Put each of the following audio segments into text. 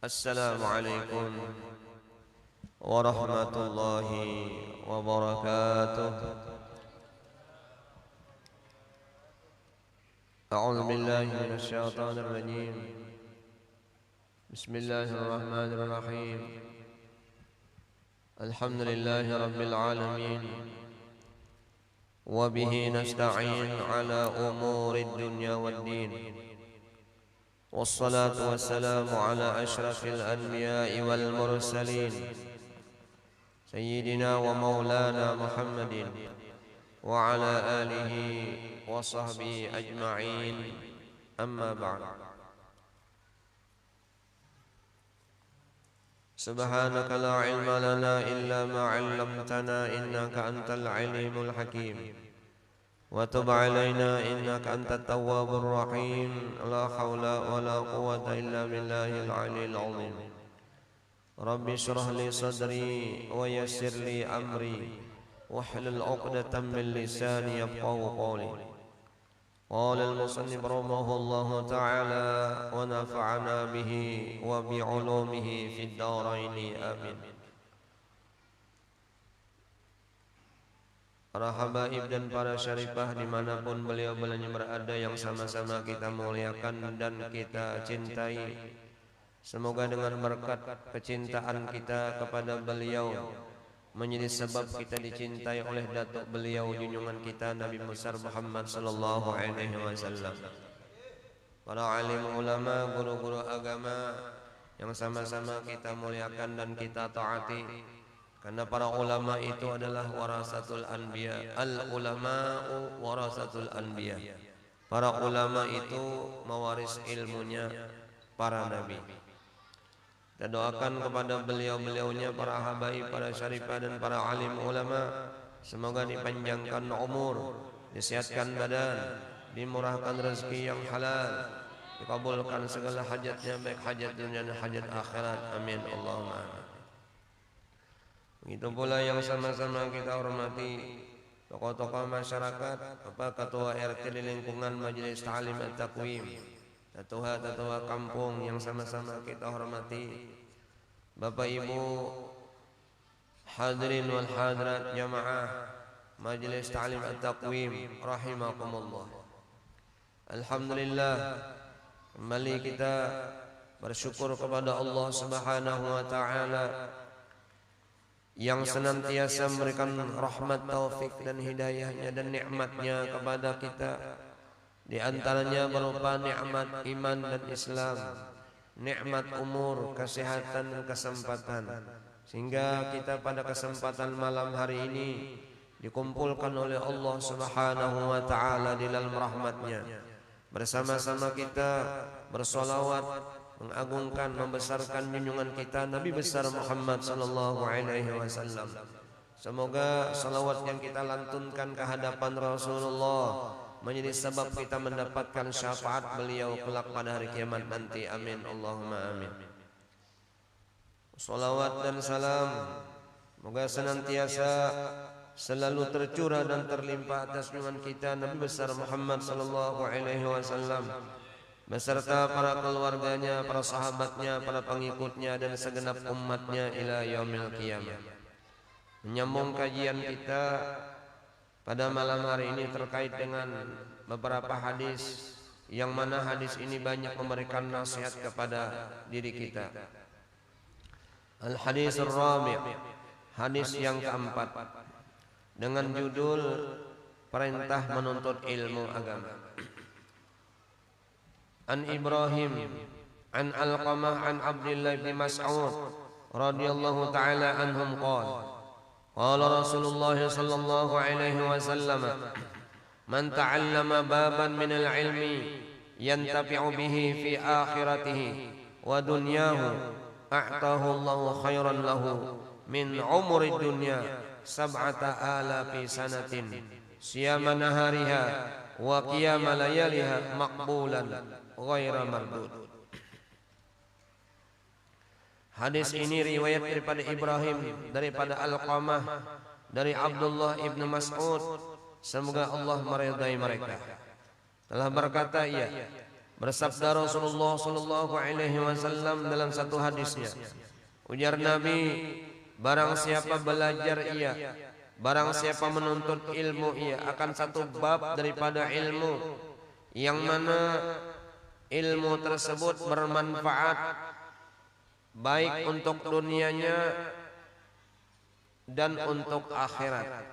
Assalamualaikum warahmatullahi wabarakatuh. A'udzu billahi minasy syaithanir rajim. Bismillahirrahmanirrahim. Alhamdulillahi rabbil alamin. Wa bihi nasta'in ala umurid dunya waddin. Wassalatu wassalamu ala asyrafil anbiya'i wal mursalin Sayyidina wa maulana Muhammadin wa ala alihi wa sahbihi ajma'in. Amma ba'd. Subhanaka la ilma lana illa ma 'allamtana innaka antal alimul hakim. Wa tub 'alaina innaka antat tawwabur rahim. La haula wala quwwata illa billahil 'aliyyil 'azim. Rabbi shrah li sadri wa yassir li amri wahlul 'uqdatam min lisani yafqahu qawli. Qala al-musannif rahimahullahu ta'ala wa nafa'ana bihi wa bi 'ulumihi fid dharain amin. Para habaib dan para syarifah dimanapun beliau-beliau berada yang sama-sama kita muliakan dan kita cintai, semoga dengan berkat kecintaan kita kepada beliau menjadi sebab kita dicintai oleh datuk beliau junjungan kita Nabi besar Muhammad sallallahu alaihi wasallam. Para alim ulama, guru-guru agama yang sama-sama kita muliakan dan kita taati, karena para ulama itu adalah warasatul anbiya. Al-ulama'u warasatul anbiya. Para ulama itu mewaris ilmunya para nabi. Kita doakan kepada beliau-beliaunya, para habaib, para syarifah dan para alim ulama, semoga dipanjangkan umur, disihatkan badan, dimurahkan rezeki yang halal, dikabulkan segala hajatnya, baik hajat dunia dan hajat akhirat. Amin Allahumma amin. Begitu pula yang sama-sama kita hormati tokoh-tokoh masyarakat, Bapak Ketua RT di lingkungan Majelis Ta'lim At-Taqwim, tetua-tetua kampung yang sama-sama kita hormati, Bapak Ibu hadirin wal hadirat jamaah Majelis Ta'lim At-Taqwim rahimakumullah. Alhamdulillah, kembali kita bersyukur kepada Allah Subhanahu wa taala yang senantiasa memberikan rahmat, taufik dan hidayahnya dan nikmatnya kepada kita. Di antaranya berupa nikmat iman dan Islam, nikmat umur, kesehatan dan kesempatan, sehingga kita pada kesempatan malam hari ini dikumpulkan oleh Allah Subhanahu wa taala di dalam rahmatnya. Bersama-sama kita bersolawat, mengagungkan, membesarkan junjungan kita Nabi besar Muhammad sallallahu alaihi wasallam. Semoga salawat yang kita lantunkan ke hadapan Rasulullah menjadi sebab kita mendapatkan syafaat beliau kelak pada hari kiamat nanti. Amin Allahumma amin. Salawat dan salam semoga senantiasa selalu tercurah dan terlimpah atas junjungan kita Nabi besar Muhammad sallallahu alaihi wasallam beserta para keluarganya, para sahabatnya, para pengikutnya dan segenap umatnya ila yaumil qiyamah. Menyambung kajian kita pada malam hari ini terkait dengan beberapa hadis, yang mana hadis ini banyak memberikan nasihat kepada diri kita. Al-hadis ar-rabi', hadis yang keempat, dengan judul perintah menuntut ilmu agama. An Ibrahim an Alqamah an Abdullah bin Mas'ud radhiyallahu ta'ala anhum qala qala Rasulullah sallallahu alaihi wasallam man ta'allama baban min al-ilmi yantafi'u bihi fi akhiratihi wa dunyahu a'tahu Allahu khairan lahu min umri dunya sab'ata alafi sanatin siyama nahariha wa qiyama layaliha maqbulan ghaira mardud. Hadis ini riwayat daripada Ibrahim, daripada Alqamah, dari Abdullah ibnu Mas'ud, semoga Allah meridai mereka. Telah berkata ia, Bersabda Rasulullah sallallahu alaihi wasallam dalam satu hadisnya, ujar Nabi, barang siapa belajar ia, barang siapa menuntut ilmu ia akan satu bab daripada ilmu, yang mana ilmu tersebut bermanfaat baik untuk dunianya dan untuk akhirat.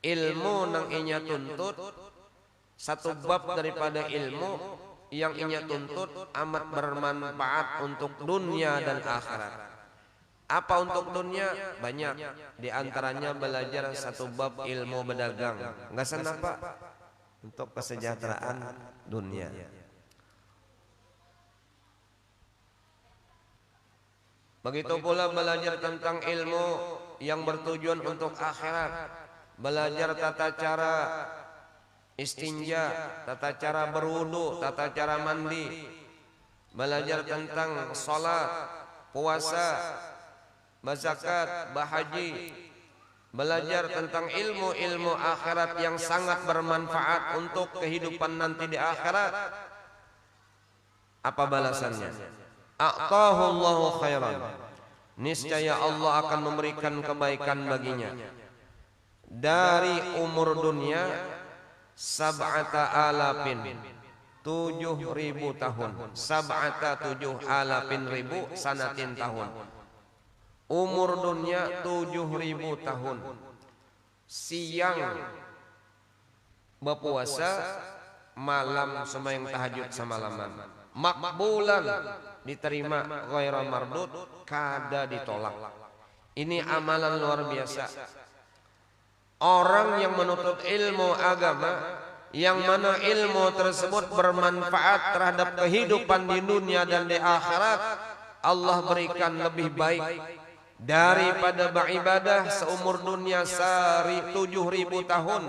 Ilmu nang inya tuntut, satu bab daripada ilmu yang inya tuntut amat bermanfaat untuk dunia dan akhirat. Apa untuk dunia? Banyak. Di antaranya belajar satu bab ilmu berdagang. Enggak senapa untuk kesejahteraan dunia. Begitu pula belajar tentang ilmu yang bertujuan untuk akhirat. Belajar tata cara istinja, tata cara berwudu, tata cara mandi, belajar tentang salat, puasa, berzakat, berhaji, belajar tentang ilmu-ilmu akhirat yang sangat bermanfaat untuk kehidupan nanti di akhirat. Apa balasannya? A'tahu Allahu khairan. Niscaya Allah akan memberikan kebaikan baginya. Dari umur dunia sab'ata alapin 7.000 tahun. Sab'ata 7 alapin ribu sanatin tahun. Umur dunia 7.000 tahun. Siang berpuasa, malam sembahyang tahajud semalaman. Makbulan, diterima, ghaira mardud, kada ditolak. Ini amalan luar biasa. Orang yang menuntut ilmu agama, yang mana ilmu tersebut bermanfaat terhadap kehidupan di dunia dan di akhirat, Allah berikan lebih baik daripada beribadah seumur dunia 7.000 tahun.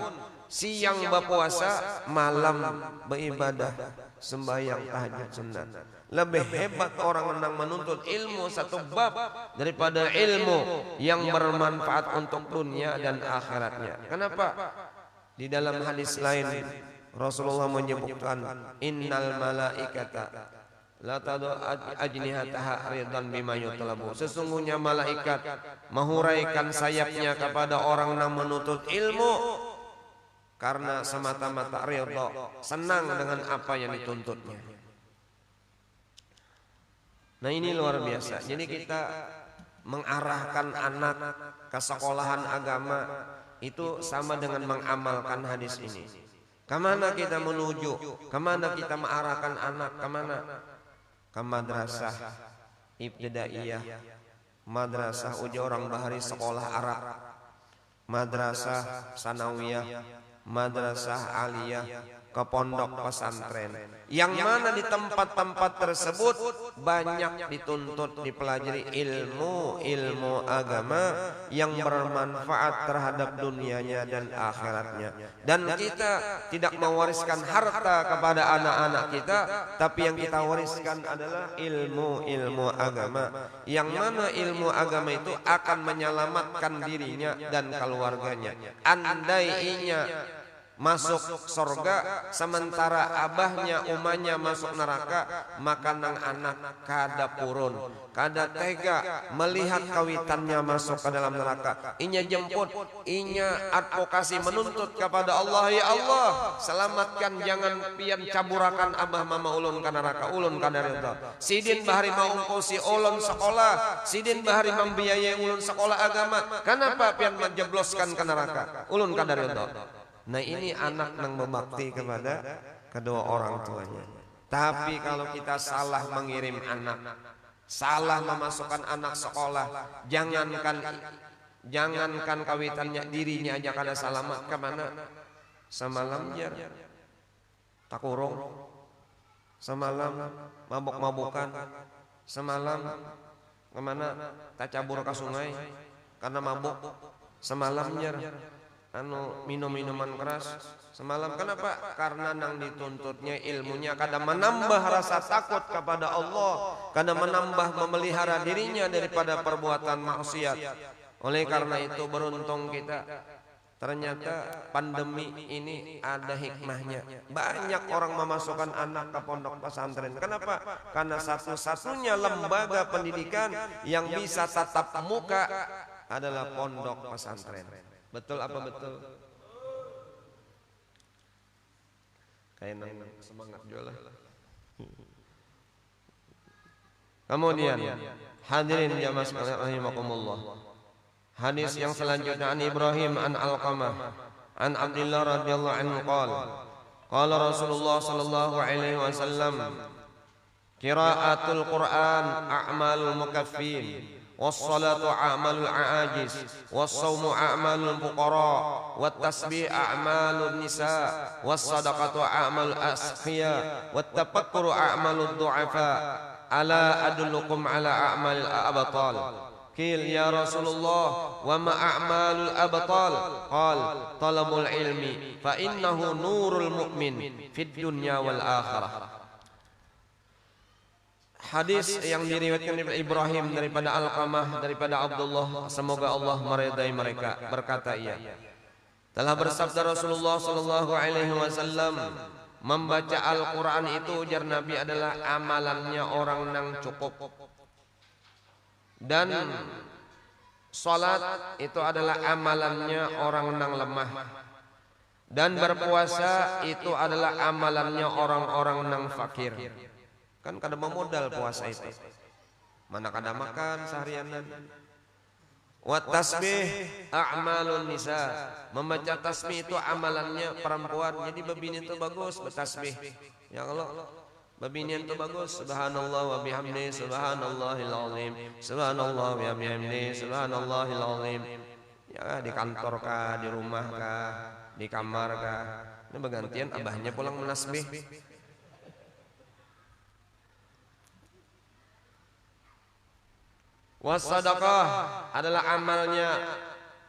Siang berpuasa, malam beribadah sembahyang tahajud sunat. Lebih hebat orang yang menuntut ilmu satu bab daripada ilmu yang bermanfaat untuk dunia dan akhiratnya. Kenapa? Di dalam hadis lain Rasulullah menyebutkan, innal malaikata la tadu ajnihataha ridan bima yutlabu. Sesungguhnya malaikat menghuraikan sayapnya kepada orang yang menuntut ilmu karena semata-mata ridha, senang dengan apa yang dituntutnya. Nah ini luar biasa. Jadi kita mengarahkan anak ke sekolahan agama itu sama dengan mengamalkan hadis ini. Kemana kita menuju? Kemana kita mengarahkan anak? Kemana? Ke madrasah ibtidaiyah, madrasah uji orang bahari sekolah Arab, madrasah sanawiyah, madrasah aliyah, ke pondok pesantren, yang mana di tempat-tempat tersebut banyak dituntut dipelajari ilmu agama yang bermanfaat terhadap dunianya dan akhiratnya. Dan kita tidak mewariskan harta kepada anak-anak kita, tapi yang kita wariskan adalah ilmu agama, yang mana ilmu agama itu akan menyelamatkan dirinya dan keluarganya. Andai inya masuk surga sementara abahnya umahnya masuk neraka, maka nang anak kada purun, kada tega melihat kawitannya masuk ke dalam neraka. Inya jemput, inya advokasi menuntut kepada Allah, ya Allah selamatkan, jangan pian caburakan abah mama ulun ke neraka, ulun kada reda. Sidin bahari mau ungkosi ulun sekolah, sidin bahari membiayai ulun sekolah agama, kenapa pian menjebloskan ke neraka, ulun kada reda. Nah ini anak yang berbakti kepada kedua orang tuanya. Tapi kalau kita salah mengirim anak, salah memasukkan anak sekolah, jangankan kawitannya, dirinya aja kada selamat, kemana? Semalam jar takurung, semalam mabuk-mabukan, semalam kemana? Tacabur ke sungai karena mabuk, semalam jar minum-minuman keras semalam. Kenapa? Karena nang dituntutnya ilmunya kada menambah rasa takut kepada Allah, kada menambah memelihara dirinya daripada perbuatan maksiat. Oleh karena itu beruntung kita Ternyata pandemi ini ada hikmahnya. Banyak orang memasukkan anak ke pondok pesantren. Kenapa? Karena satu-satunya lembaga pendidikan yang bisa tatap muka adalah pondok pesantren. Betul apa betul? Kayak semangat jualan. Kemudian hadirin jamaah sekalian rahimakumullah. Hadis yang selanjutnya an Ibrahim an Alqamah an Abdullah radhiyallahu anhu qala Rasulullah sallallahu alaihi wasallam qiraatul Quran a'malul mukaffin was-salatu a'malul a'ajiz was-shaumu a'malul fuqara wat-tasbih a'malun nisa was-sadaqatu a'malul asqiya wat-tafakkuru a'malud du'afa ala adullukum ala a'malil abtal. Qil ya Rasulullah wa ma a'malul abtal? Qal talabul ilmi fa innahu nurul mu'min fid dunya wal akhirah. Hadis yang diriwayatkan dari Ibrahim daripada Alqamah daripada Abdullah, semoga Allah meridai mereka, berkata ia, telah bersabda Rasulullah sallallahu alaihi wasallam, membaca Al-Qur'an itu ujar Nabi adalah amalannya orang yang cukup. Dan salat itu adalah amalannya orang yang lemah. Dan berpuasa itu adalah amalannya orang-orang yang fakir. Kan kada memodal puasa itu. Mana kada makan seharianan. Wa tasbih a'malun nisa. Membaca tasbih itu amalannya perempuan. Jadi babini itu bagus bertasbih. Ya Allah, babinian itu bagus. Subhanallah wa bihamdi subhanallahil azim. Subhanallah wa bihamdi subhanallahil azim. Ya di kantor kah, di rumah kah, di kamar kah. Ini bergantian abahnya pulang menasbih. Wassadaqah adalah amalnya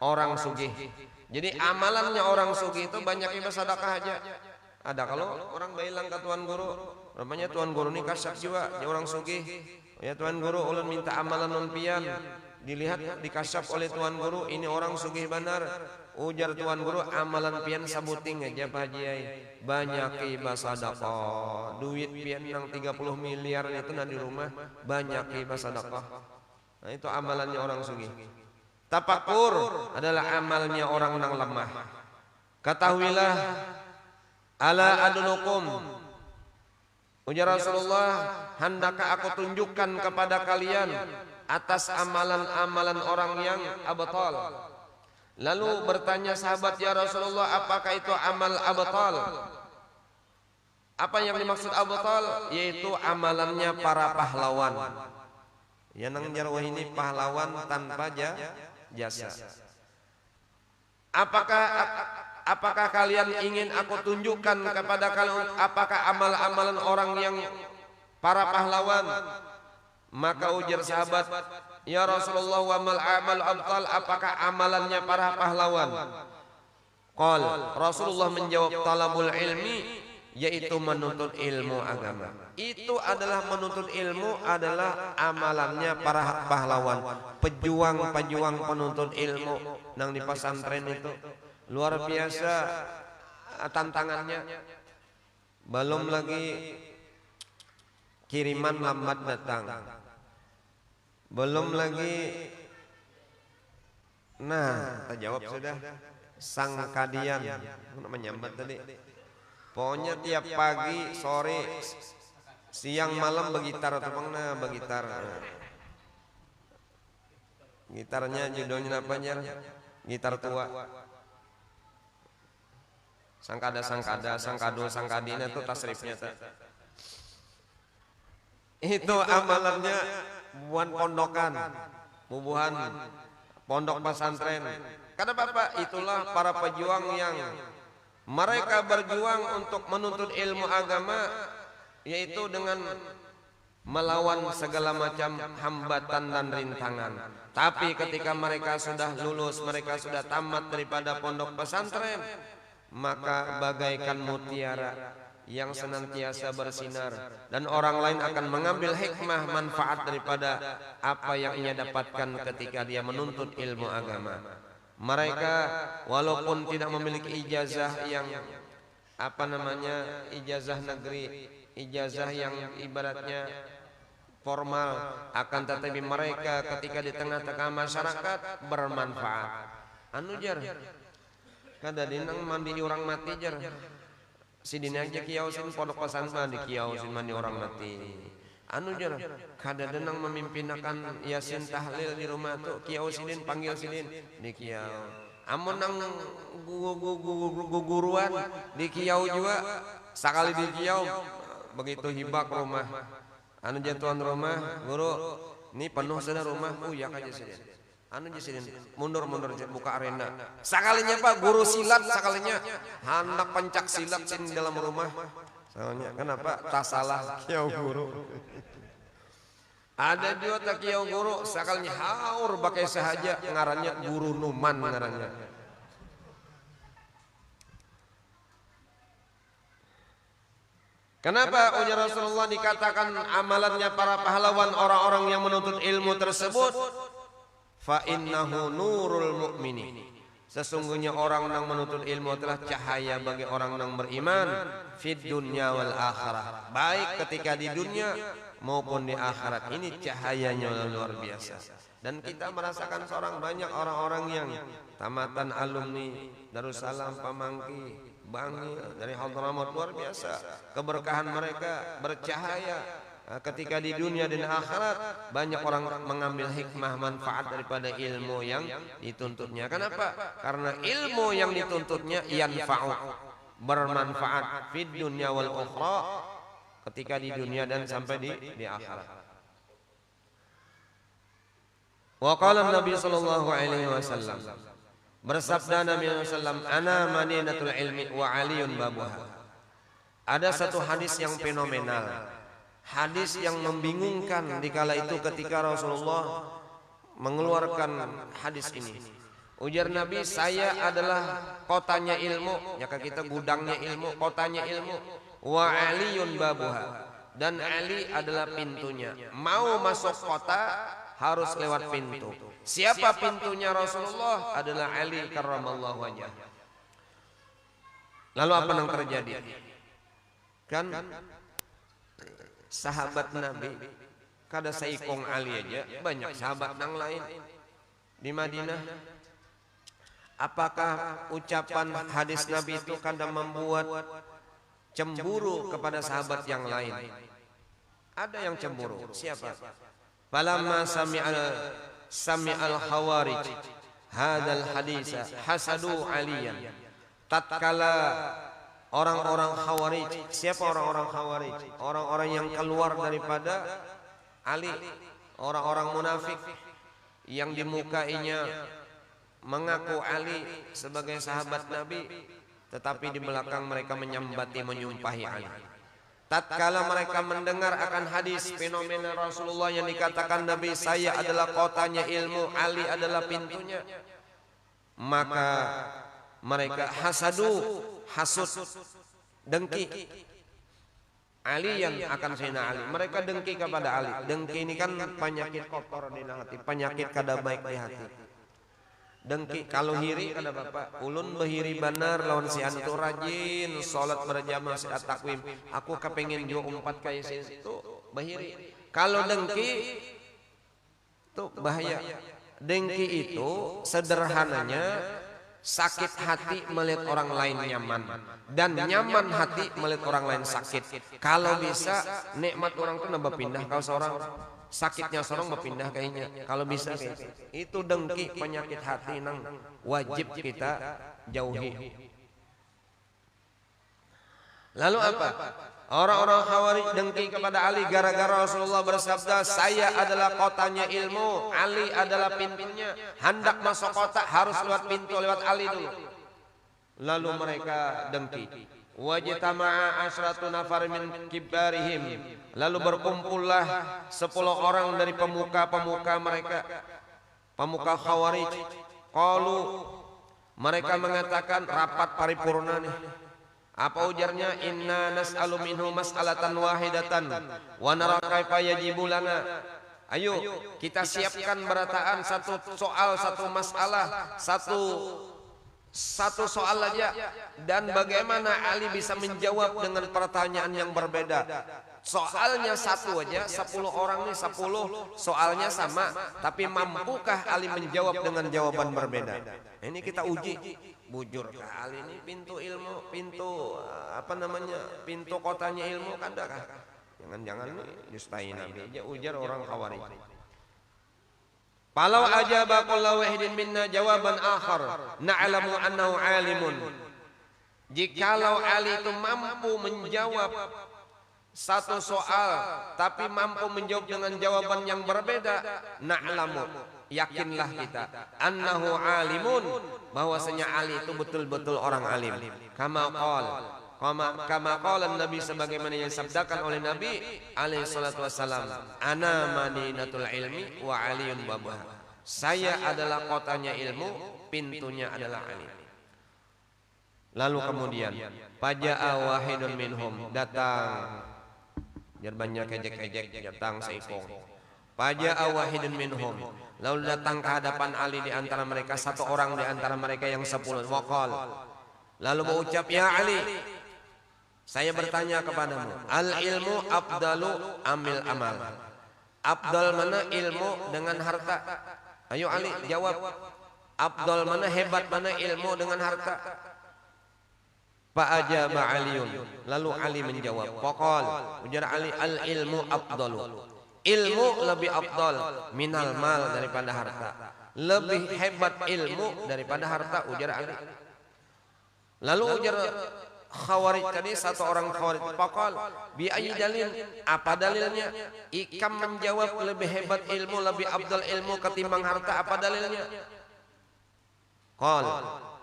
orang sugih. Jadi amalannya orang sugih itu banyak ibadah sedekah aja. Ada kalau orang bilang ke tuan guru, namanya tuan guru ini kasyaf juga, dia orang sugih. Ya tuan guru, ulun minta amalan non pian. Dilihat dikasyaf oleh tuan guru, ini orang sugih benar. Ujar tuan guru, amalan pian sabuting aja Pak Haji. Banyak ibadah sedekah. Duit pian yang 30 miliar itu di rumah, banyak ibadah sedekah. Nah itu amalannya orang sugih. Tafakur adalah amalnya orang yang lemah. Ketahuilah, ala adulukum, ujar Rasulullah, hendakkah aku tunjukkan kepada kalian atas amalan-amalan orang yang abtal. Lalu bertanya sahabat, ya Rasulullah, apakah itu amal abtal? Apa yang dimaksud abtal? Yaitu amalannya para pahlawan. Yang nang jarwah ini pahlawan tanpa jasa. Apakah kalian ingin aku tunjukkan kepada kalian apakah amal-amalan orang yang para pahlawan? Maka ujar sahabat, ya Rasulullah, wa mal amal abtal, apakah amalannya para pahlawan? Qal, Rasulullah menjawab, talabul ilmi, yaitu menuntut ilmu agama. Itu adalah menuntut ilmu adalah amalannya para pahlawan, pejuang-pejuang penuntut ilmu nang di pesantren itu luar biasa tantangannya. Belum lagi kiriman lambat datang, belum lagi terjawab sudah sang kadian menyambat tadi. Pokoknya tiap pagi, sore, siang, malam begitar atau bangna begitar. Gitarnya judulnya apa aja? Gitar tua. Sangkada, sangkado, sangkadina itu tasrifnya. Itu amalannya buan pondokan, bubuhan, pondok pesantren. Kata Bapak, itulah para pejuang yang mereka berjuang untuk menuntut ilmu agama, yaitu dengan melawan segala macam hambatan dan rintangan. Tapi ketika mereka sudah lulus, mereka sudah tamat daripada pondok pesantren, maka bagaikan mutiara yang senantiasa bersinar, dan orang lain akan mengambil hikmah manfaat daripada apa yang ia dapatkan ketika dia menuntut ilmu agama. Mereka walaupun tidak memiliki ijazah yang ijazah negeri, ijazah yang ibaratnya formal, akan tetapi mereka ketika di tengah-tengah masyarakat bermanfaat. Anu jar kada dinang mandi orang mati jar sidina aja kiausin pondok pesantren di kiausin mandi orang mati. Anu jar kada denang memimpinakan yasin tahlil di rumah tuh kiau sidin panggil sidin di kiau. Amun nang guguruan di kiau juga sekali di kiau begitu hibak rumah. Anu jatuhan rumah guru ini penuh sudah rumah uyak aja sidin. Anu aja sidin mundur buka arena. Sekalinya Pak guru silat sekalinya hendak pencak silat sin dalam rumah. Soalnya kenapa tak salah kiau guru. Ada juga tak kiau guru sekalinya haur pakai sahaja ngarannya guru Numan ngarannya. Kenapa ujar Rasulullah dikatakan amalannya para pahlawan orang-orang yang menuntut ilmu tersebut? Fa innahu nurul mu'mini. Sesungguhnya orang yang menuntut ilmu adalah cahaya bagi orang yang beriman fid dunya wal akhirah. Baik ketika di dunia maupun di akhirat, ini cahayanya luar biasa. Dan kita merasakan seorang banyak orang-orang yang tamatan alumni Darussalam, Pamangki, Bangi dari Hadramaut, luar biasa. Keberkahan mereka bercahaya. Ketika di dunia dan akhirat banyak orang mengambil hikmah manfaat daripada ilmu yang dituntutnya. Kenapa? Karena ilmu yang dituntutnya yanfa'u, bermanfaat fid dunya wal ukhra, ketika di dunia dan sampai di akhirat. Wa qala Nabi sallallahu alaihi wasallam, bersabda Nabi sallallahu alaihi wasallam, ana madinatul ilmi wa aliyun babuha. Ada satu hadis yang fenomenal, hadis yang membingungkan dikala itu ketika Rasulullah mengeluarkan hadis ini. Ujar Nabi, saya adalah kotanya ilmu, ya kita gudangnya ilmu, kotanya ilmu. Wa aliyun babuha, dan Ali adalah pintunya. Mau masuk kota harus lewat pintu. Siapa pintunya Rasulullah? Adalah Ali karramallahu wajhah. Lalu apa yang terjadi? Kan sahabat Nabi kada saikong Ali aja, banyak sahabat yang lain di Madinah. Apakah ucapan hadis Nabi itu kadang membuat cemburu kepada sahabat yang lain? Ada yang cemburu. Siapa? Falamma sami'al khawarij hadzal hadisa hasadu aliyan. Tatkala orang-orang khawarij, siapa orang-orang khawarij? Orang-orang yang keluar daripada Ali, orang-orang munafik yang dimukainya mengaku Ali sebagai sahabat Nabi, tetapi di belakang mereka menyambati, menyumpahi Ali. Tatkala mereka mendengar akan hadis fenomena Rasulullah yang dikatakan Nabi, saya adalah kotanya ilmu, Ali adalah pintunya, maka mereka hasadu, hasud, dengki Ali yang akan Sayyidina Ali. Mereka dengki kepada Ali. Dengki ini kan penyakit kotor di hati, penyakit kada baik di hati. Dengki kalau hiri kada bapak ulun behiri benar lawan si anu tu rajin salat berjamaah saat takwim, aku kepengen juga umpat kayak itu behiri. Kalau dengki itu bahaya. Dengki itu sederhananya sakit hati melihat orang lain nyaman, dan nyaman hati melihat orang lain sakit. Kalau bisa nikmat orang itu nambah pindah, kalau seorang sakitnya seorang berpindah kayaknya. Kalau bisa kayak itu dengki, penyakit hati nang wajib kita jauhi. Lalu apa? Orang-orang Khawarij dengki kepada Ali gara-gara Rasulullah bersabda, saya adalah kotanya ilmu, Ali adalah pintunya. Hendak masuk kota harus lewat pintu, lewat Ali dulu. Lalu mereka dengki. Wajtama'a asyratu nafar min kibarihim. Lalu berkumpullah 10 orang dari pemuka-pemuka mereka, pemuka Khawarij. Qalu, mereka mengatakan rapat paripurna nih. Apa ujarnya? Inna nas'alu minhu mas'alatan wahidatan wa nara kaifa yajibu lana. Ayo kita siapkan berataan satu soal, satu masalah, satu soal aja, dan bagaimana Ali bisa menjawab dengan pertanyaan yang berbeda. Soalnya satu aja, 10 orang nih 10 soalnya sama, tapi mampukah Ali menjawab dengan jawaban berbeda? Ini kita uji. Bujur kali ini pintu ilmu, pintu pintu kotanya ilmu kada kah? Jangan-jangan justain nabi aja ujar orang Khawarij. Palau ajaba kullu wahidin minna jawaban akhar na'lamu annahu alimun. Jikalau Ali itu mampu menjawab satu soal tapi mampu menjawab dengan jawaban yang berbeda, na'lamu, yakinlah kita, annahu alimun, bahwasanya Ali itu betul-betul orang alim. Kama qala Nabi, sebagaimana yang disabdakan oleh Nabi alaihi salatu wassalam, ana madinatul ilmi wa aliyun babuha. Saya adalah kotanya ilmu, pintunya adalah Ali. Lalu kemudian faja'a wahidun minhum, datang biar banyak ejek-ejek, datang seikong. Faja'a wahidun minhum, lalu datang ke hadapan Ali di antara mereka satu orang di antara mereka yang 10. Waqal, lalu mengucap, ya Ali, saya bertanya kepadamu, al ilmu afdalu amil amal. Afdal mana ilmu dengan harta? Ayo Ali jawab, afdal mana, hebat mana ilmu dengan harta? Fa'ajaba Aliun, lalu Ali menjawab, faqal, ujar Ali, al ilmu afdalu, ilmu lebih afdal minal mal, daripada harta. Lebih hebat ilmu daripada harta, ujar Ali. Lalu ujar Khawarij tadi, satu orang Khawarij, faqal bi ayyi dalil, apa dalilnya? Ikam menjawab lebih hebat ilmu, lebih afdal ilmu ketimbang harta, apa dalilnya? Qal,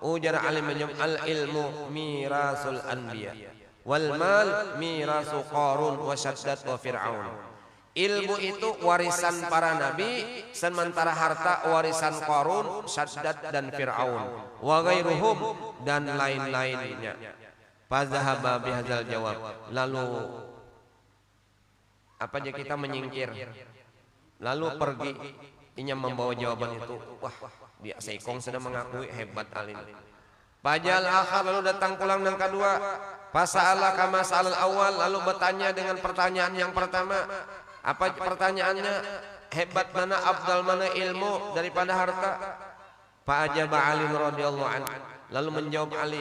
ujar Ali menjawab, al ilmu mirasul anbiya wal mal mirasu Qarun wa Shaddad wa Fir'aun. Ilmu itu warisan para nabi, sementara harta warisan Qarun, Shaddad dan Fir'aun, wa ghairuhum, dan lain-lainnya. Fazahaba bihadzal jawab, lalu apa aja kita menyingkir, lalu pergi, inya membawa jawaban itu. Wah, dia seikong sudah mengakui hebat alim. Pajal akhar, lalu datang pulang yang kedua. Fasa'ala kama sa'al awal, lalu bertanya dengan pertanyaan yang pertama. Apa pertanyaannya? Hebat mana, afdal mana ilmu daripada harta? Fa'ajaba Ali radhiyallahu anhu, lalu menjawab Ali,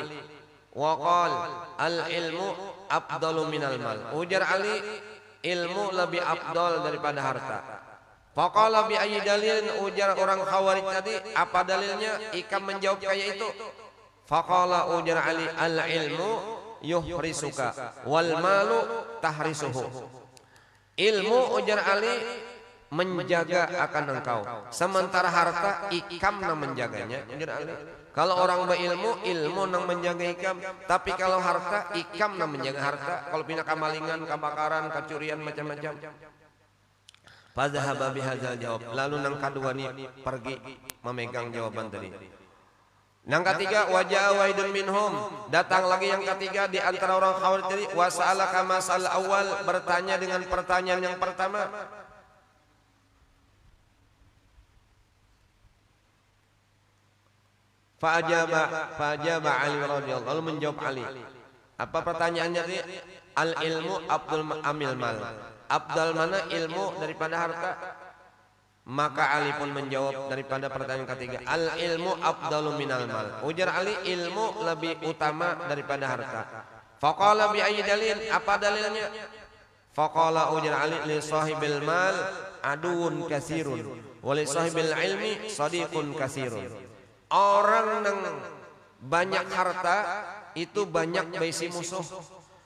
waqal al ilmu afdalu minal mal. Ujar Ali, ilmu lebih afdal daripada harta. Faqala bi ayyi dalilin, ujar orang Khawarij tadi, apa dalilnya? Ikam menjawab kayak itu. Faqala, ujar Ali, al ilmu yuhrisuka wal malu tahrisuhu. Ilmu, ujar Ali, menjaga akan engkau, sementara harta ikam nang menjaganya, ujar Ali. Kalau orang berilmu, ilmu nang menjaga ikam, tapi kalau harta, ikam nang menjaga harta. Kalau pindah kamalingan, kebakaran, kecurian, macam-macam. Fadzahaba bihadzal jawab, lalu nang kedua nih pergi memegang jawaban tadi. Nang ketiga, wajah waidun minhum, datang lagi yang ketiga di antara orang Khawarij tadi. Wasa'ala kama sa'al awal, bertanya dengan pertanyaan yang pertama. Fa'ajaba Ali radhiyallahu, lalu menjawab Ali. Apa pertanyaannya tadi? Al ilmu afdal amil mal, afdal mana ilmu daripada harta? Maka Ali pun menjawab daripada pertanyaan ketiga, al ilmu afdalu minal mal. Ujar Ali, ilmu lebih utama daripada harta. Faqala bi ayyi dalil, apa dalilnya? Faqala, ujar Ali, li sahibil mal aduun kasirun wa li sahibil ilmi sadiqun kasirun. Orang yang banyak harta itu banyak bisi musuh,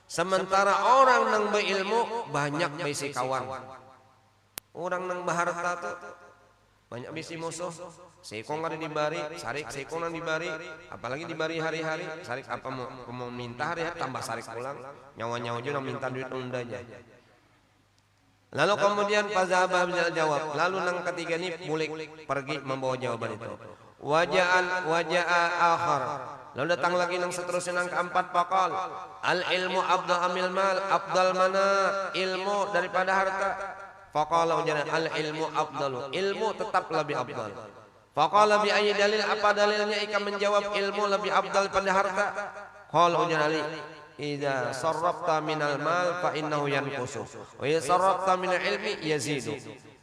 sementara orang yang berilmu banyak bisi kawan. Orang yang berharta tuh banyak bisi musuh. Seikong ada dibari, sarik seikong yang dibari, apalagi dibari hari-hari, sarik apa mau minta hari-hari tambah sarik pulang, nyawa-nyawa juga minta duit undanya. Lalu kemudian Fazabah jawab, lalu nang ketiga ini bulik pergi membawa jawaban itu. Waja'a akhar, lalu datang lagi nang seterusnya nang keempat, faqal al ilmu afdal amil mal, afdal mana ilmu daripada harta? Faqala ujar al ilmu afdalu, ilmu tetap lebih afdal. Faqala bi ayyi dalil, apa dalilnya Ika menjawab ilmu lebih afdal pada harta? Qala ujar Ali, idza sarrafta minal mal fa innahu yanqusu wa idza sarrafta minal ilmi yazidu.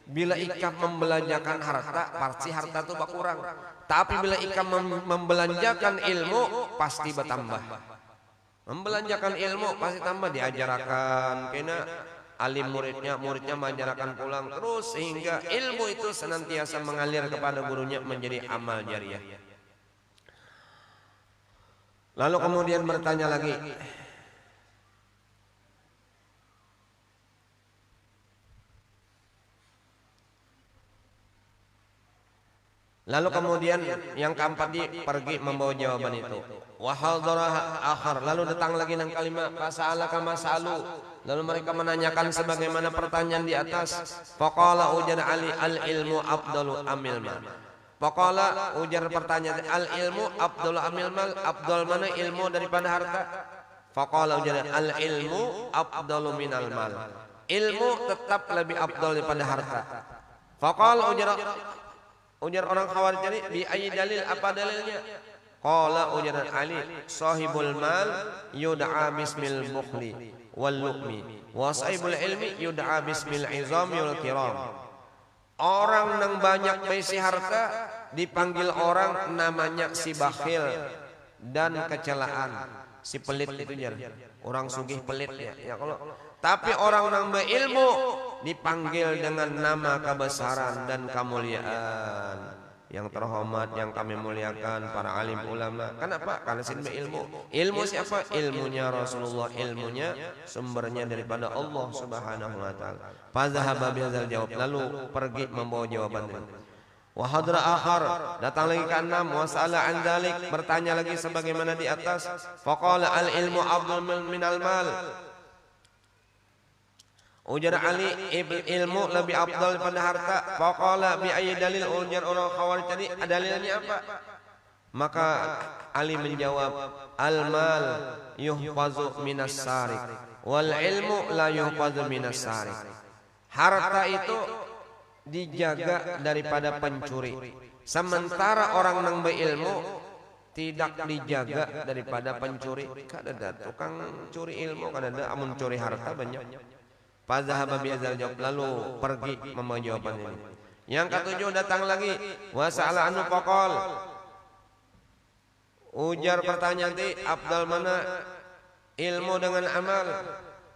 Bila Ika membelanjakan harta, pasti harta itu berkurang. Tapi bila Ika membelanjakan ilmu, pasti bertambah. Membelanjakan ilmu pasti tambah, diajarkan kena alim muridnya mengajarkan pulang terus sehingga ilmu itu senantiasa mengalir kepada gurunya menjadi amal jariah. Lalu kemudian bertanya lagi, lalu kemudian yang keempat pergi membawa jawaban itu. Wahal darah akhar, lalu datang lagi dengan kalimat fasalaka masalu, lalu mereka menanyakan sebagaimana pertanyaan di atas. Faqala ujar Ali al ilmu afdalu amil mal. Faqala ujar pertanyaan al ilmu afdalu amil mal, afdal mana ilmu daripada harta? Faqala ujar al ilmu afdalu minal mal, ilmu tetap lebih afdal daripada harta. Faqala ujar orang Khawarij tadi, bi ayyi dalil, apa dalilnya? Qala ujar Ali, sahibul mal yud'a bismil bukhli wal luqmi wa sahibul ilmi yud'a bismil izami wal kiram. Orang yang banyak besi harta dipanggil orang namanya si bakhil dan kecelaan, si pelit itu jar. Orang sugih pelit ya kalau. Tapi orang yang berilmu dipanggil dengan nama kebesaran dan kemuliaan. Yang terhormat, yang kami muliakan para alim ulama. Kenapa? Karena sin berilmu. Ilmu siapa? Ilmunya Rasulullah, ilmunya sumbernya daripada Allah Subhanahu wa taala. Fazahaba bihadzal jawab, lalu pergi membawa jawaban ini. Wa hadra akhar, datang lagi ke enam, wasala an dzalik, bertanya lagi sebagaimana di atas. Faqala al ilmu afdal minal mal. Ujar Ali, ilmu lebih afdal daripada harta. Faqala bi ayyi dalil, ujar orang Khawarij tadi, dalilnya apa? Maka Ali menjawab, al mal yuhfazu minas sarik wal ilmu la yuhfazu minas sarik. Harta itu dijaga daripada pencuri, sementara orang yang berilmu tidak dijaga daripada pencuri. Kadada tukang curi ilmu, kadada amun curi harta banyak. Fazahaba bihadzal jawab, lalu pergi membawa jawaban ini. Yang ketujuh datang lagi, wasa'ala anu faqal, ujar pertanyaan ti, afdal mana ilmu dengan amal?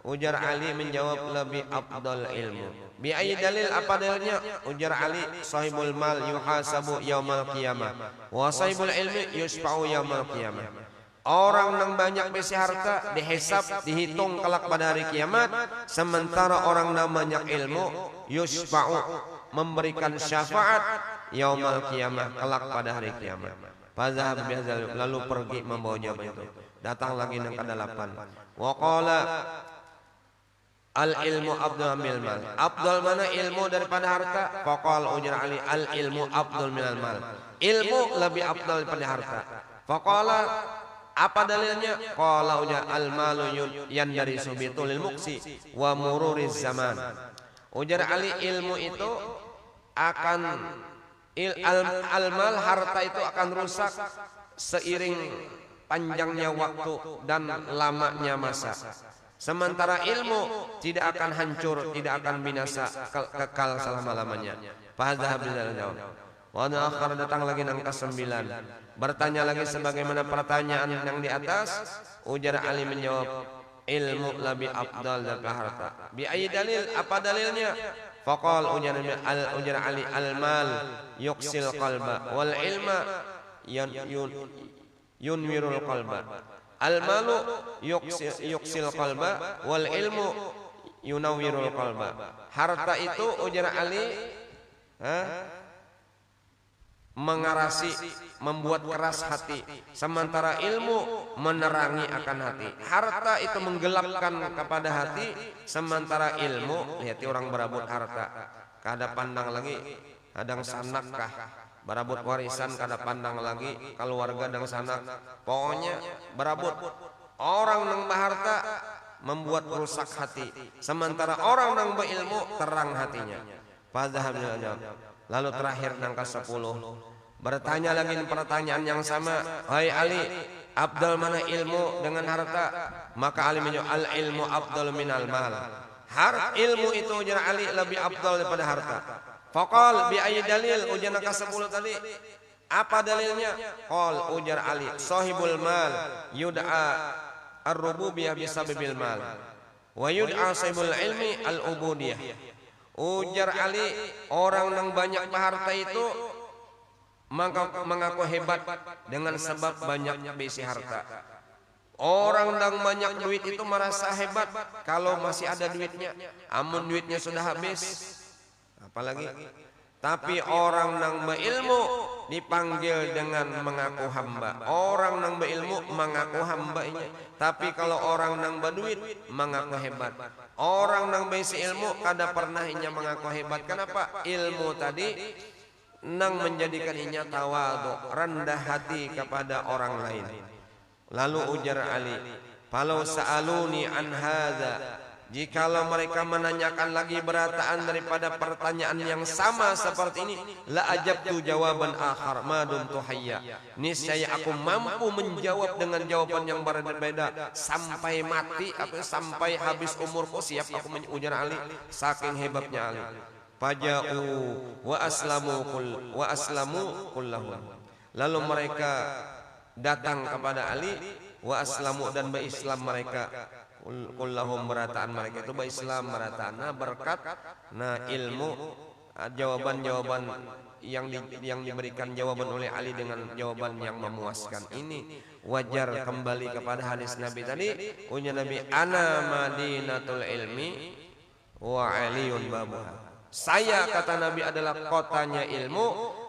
Ujar Ali menjawab lebih afdal ilmu. Bi ayyi dalil, apa dalilnya? Ujar Ali, sahibul mal yuhasabu yaumal qiyamah wa sahibul ilmi yushfa'u yaumal qiyamah. Orang yang banyak besi harta dihisab, dihitung kelak pada hari kiamat, sementara orang yang banyak ilmu yushfa'u, memberikan syafaat yaumal qiyamah, kelak pada hari kiamat. Fazahab bihadzal, lalu pergi membawa jawaban itu. Datang lagi yang ke-8. Wa qala al ilmu afdal minal mal, afdal mana ilmu daripada harta? Faqala ujar Ali, al ilmu afdal minal mal, ilmu lebih afdal daripada harta. Faqala, apa dalilnya? Qala ujar al malu yandari subitul muksi wa mururiz zaman. Ujar Ali, ilmu itu akan al mal, harta itu akan rusak seiring panjangnya waktu dan lamanya masa. Sementara ilmu tidak akan hancur, tidak akan binasa, kekal selama-lamanya. Fahadzah bidzal jawab. Wa akhar, datang lagi yang ke-9. Bertanya lagi sebagaimana pertanyaan yang di atas. Ujar Ali menjawab, ilmu lebih afdal daripada harta. Bi ayyi dalil, apa dalilnya? Faqal ujar Ali, al mal yuqsil qalba wal ilma yunwirul qalba. Al malu yuqsil qalba wal ilmu yunawwirul qalba. Harta itu ujar Ali mengarasi, membuat keras hati, sementara ilmu menerangi akan hati. Harta itu menggelapkan kepada hati, sementara ilmu, lihat orang berabut harta, kada pandang lagi kadang sanakkah, berabut warisan kada pandang lagi keluarga dan sanak, pokoknya berabut. Orang yang berharta membuat rusak hati, sementara orang nang berilmu terang hatinya. Lalu terakhir nang ke-10 bertanya lagi pertanyaan yang sama, hai Ali, afdal mana ilmu dengan harta? Maka Ali menjawab, al ilmu afdal minal mal. Ilmu itu ujar Ali lebih afdal daripada harta. Faqal bi ayyi dalil, ujar ke-10 tadi. Apa dalilnya? Qal, ujar Ali, sahibul mal yud'a ar-rububiyah bisababil mal wa yud'a sahibul ilmi al-ubudiyah. Ujar Ali, orang yang banyak harta itu mengaku hebat dengan sebab banyak besi harta. Orang yang banyak duit itu merasa hebat kalau masih ada duitnya. Amun duitnya sudah habis, apalagi. Tapi orang yang berilmu dipanggil dengan mengaku hamba. Orang yang berilmu mengaku hambanya. Tapi kalau orang yang berduit mengaku hebat. Orang yang besi ilmu kada pernah inya mengaku hebat. Kenapa? Ilmu tadi nang menjadikan inya tawadhu, rendah hati kepada orang lain. Lalu ujar Ali, "Falau sa'aluni an hadza." Jikalau mereka menanyakan lagi berataan daripada pertanyaan yang sama seperti ini, la ajabtu jawaban akhar madum tuhayya. Niscaya aku mampu menjawab dengan jawaban yang berbeda sampai mati atau sampai habis umurku, siap aku ujar Ali, saking hebatnya Ali. Faja'u wa aslamu kullahum. Lalu mereka datang kepada Ali wa aslamu, dan berislam mereka. Kullahum, berataan mereka itu berislam, berataan. Nah berkat ilmu, jawaban-jawaban yang diberikan jawaban oleh Ali dengan jawaban yang memuaskan ini wajar kembali kepada hadis Nabi tadi. Unya Nabi, ana madinatul ilmi wa aliyun babuha. Saya, kata Nabi, adalah kotanya ilmu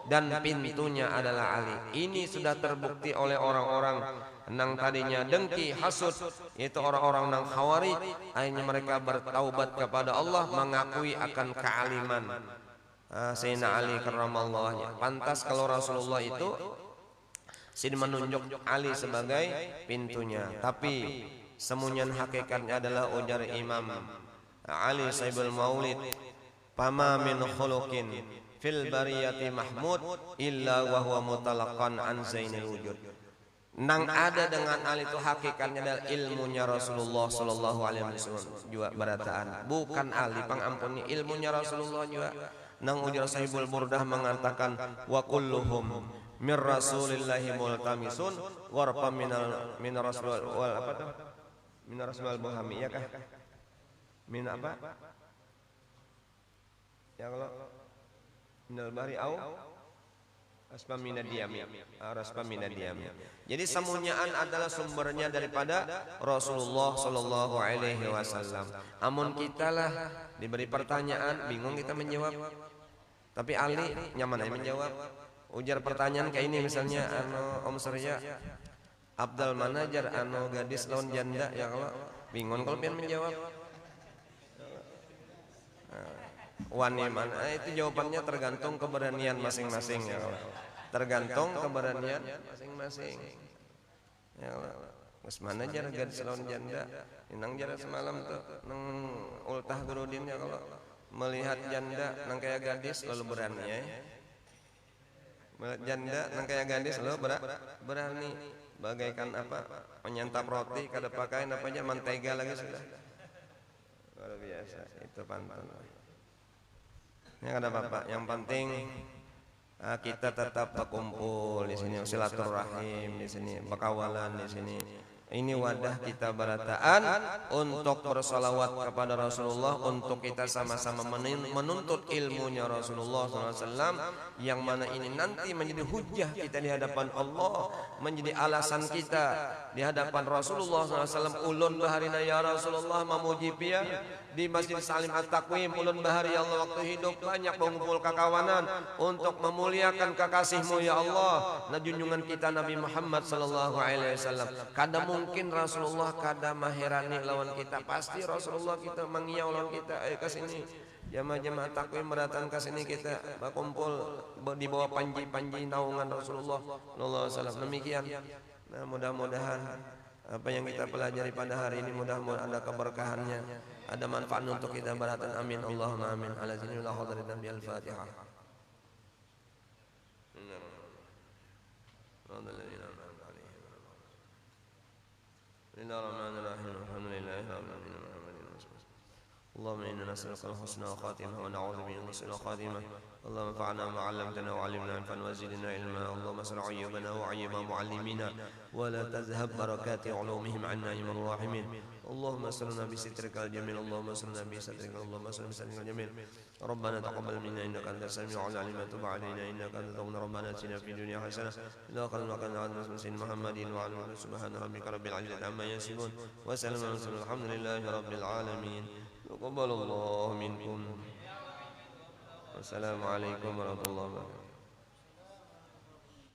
dan pintunya adalah Ali. Ini sudah terbukti oleh orang-orang nang tadinya dengki, hasud, itu orang-orang nang khawarij. Akhirnya mereka bertaubat kepada Allah, mengakui akan kealiman Sayyidina Ali karramallahu wajhah. Pantas kalau Rasulullah itu menunjuk Ali sebagai pintunya. Tapi semunyan hakikatnya adalah ujar Imam Ali Saibul Maulid, "Fama min khuluqin fil bariyati mahmud illa wa huwa mutalaqan an zainil wujud." Nang ada dengan Ali itu hakikatnya adalah ilmunya Rasulullah sallallahu alaihi wasallam juga berataan. Bukan Ali, pangampuni, ilmunya Rasulullah juga. Nang ujar Sahibul Burdah mengatakan, wa kulluhum mir rasulillahi multamisun warfa min rasul wal apa tuh? Min rasul buhami, ya kah? Min apa? Ya kalau minal bari au raspa minadiyami. Jadi semuanyaan adalah sumbernya daripada Rasulullah sallallahu alaihi wasallam. Amun kita lah diberi pertanyaan bingung kita menjawab. Tapi Ali nyaman aja menjawab. Ujar pertanyaan kayak ini misalnya, Om Surya, Abdal manajer gadis lawan janda, ya kalau bingung kalau pengen menjawab. Wani mana, itu jawabannya tergantung keberanian masing-masing, ya kalau. Tergantung keberanian masing-masing. Ya Allah, geus mana jar gadis lawan janda, inang jar semalam tuh nang ultah Gurudin, ya kalau melihat janda nang kayak gadis lalu berani ya. Melihat janda nang kayak gadis lalu berani, bagaikan apa? Menyantap roti kada pakai apa aja mentega lagi sudah. Luar biasa, itu pantun. Ya ada Bapak, yang penting kita tetap berkumpul di sini, silaturahim di sini, berkawalan di sini. Ini wadah kita berataan untuk bersolawat kepada Rasulullah, untuk kita sama-sama menuntut ilmunya Rasulullah SAW, yang mana ini nanti menjadi hujjah kita di hadapan Allah, menjadi alasan kita di hadapan Rasulullah SAW. Ulun baharina ya Rasulullah memuji pia di Masjid Salim At-Taqwim, ulun bahari ya Allah waktu hidup banyak mengumpul kekawanan untuk memuliakan kekasihmu ya Allah. Nah junjungan kita Nabi Muhammad sallallahu alaihi wasallam. Kada mungkin Rasulullah kada maherani lawan kita, pasti Rasulullah kita mengiau lawan kita. Ayo ke sini jamaah-jamaah takwim berdatang ke sini, kita berkumpul di bawah panji-panji naungan Rasulullah sallallahu alaihi wasallam. Demikian. Nah mudah-mudahan Apa yang kita pelajari pada hari ini mudah-mudahan ada keberkahannya, ada manfaat untuk kita baratan. Amin Allahumma amin. Ala zinillah hadirin Nabi al-Fatihah. Bismillahirrahmanirrahim. Alhamdulillahi rabbil alamin. اللهم إنا نسألك الحسنى وخاتمة ونعوذ بك من سوء الخاتمة. اللهم انفعنا ما علمتنا وعلمنا ينفعنا وزدنا علما. اللهم استر عيوبنا وعيوب معلمينا ولا تذهب بركات علومهم عنا يا من الراحمين. اللهم استرنا بسترك الجميل. اللهم استرنا بسترك. اللهم استرنا بسترك الجميل. ربنا تقبل منا إنك أنت السميع العليم. تب علينا إنك أنت التواب. ربنا آتنا في الدنيا حسنة إلى آخر المكان عاد سيدنا محمد وعلى آله. سبحان ربك رب العزة عما يصفون وسلام على المرسلين. الحمد لله رب العالمين. تقبل الله منكم. والسلام عليكم ورحمة الله وبركاته.